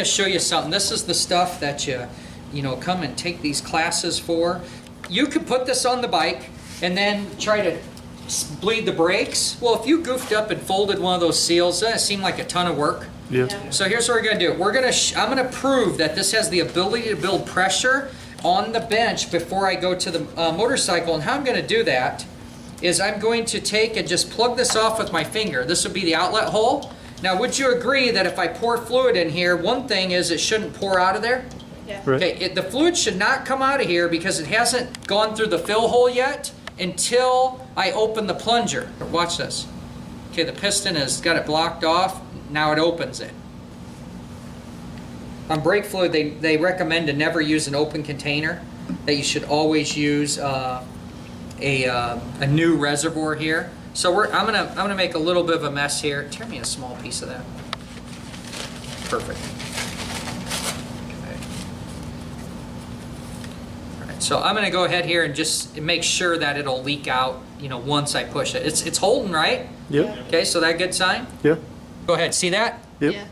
To show you something. This is the stuff that you know, come and take these classes for. You could put this on the bike and then try to bleed the brakes. Well, if you goofed up and folded one of those seals, that seemed like a ton of work. Yeah. So here's what we're gonna do. I'm gonna prove that this has the ability to build pressure on the bench before I go to the motorcycle. And how I'm gonna do that is I'm going to take and just plug this off with my finger. This would be the outlet hole. Now, would you agree that if I pour fluid in here, one thing is it shouldn't pour out of there? Yeah. Right. Okay, the fluid should not come out of here because it hasn't gone through the fill hole yet until I open the plunger. Watch this. Okay, the piston has got it blocked off. Now it opens it. On brake fluid, they recommend to never use an open container, that you should always use a new reservoir here. So I'm gonna make a little bit of a mess here. Tear me a small piece of that. Perfect. Okay. All right, so I'm gonna go ahead here and just make sure that it'll leak out, you know, once I push it. It's holding, right? Yep. Okay, so that good sign? Yeah. Go ahead, see that? Yep. Yeah.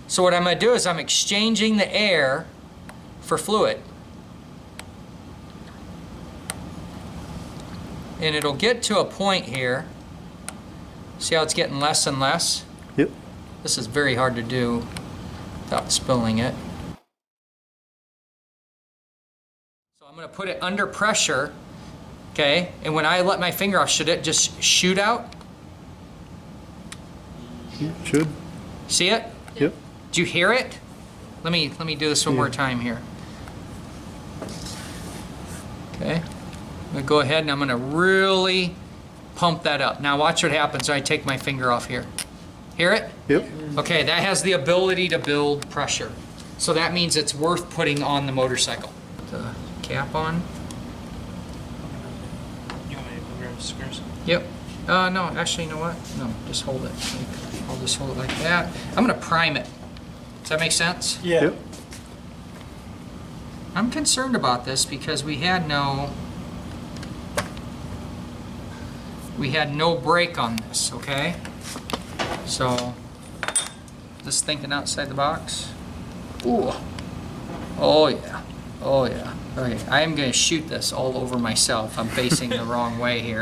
So what I'm gonna do is I'm exchanging the air for fluid. And it'll get to a point here. See how it's getting less and less? Yep. This is very hard to do without spilling it. So I'm gonna put it under pressure, okay? And when I let my finger off, should it just shoot out? Should. See it? Yep. Do you hear it? Let me do this one more time here. Okay. I'm gonna go ahead and I'm gonna really pump that up. Now watch what happens when I take my finger off here. Hear it? Yep. Okay, that has the ability to build pressure. So that means it's worth putting on the motorcycle. The cap on. You want me to go grab the screws? Yep. No, actually, you know what? No, just hold it. I'll just hold it like that. I'm gonna prime it. Does that make sense? Yeah. Yep. I'm concerned about this because we had no brake on this, okay? So, just thinking outside the box. Ooh. Oh yeah. Oh yeah. Okay, I am gonna shoot this all over myself. I'm facing the wrong way here.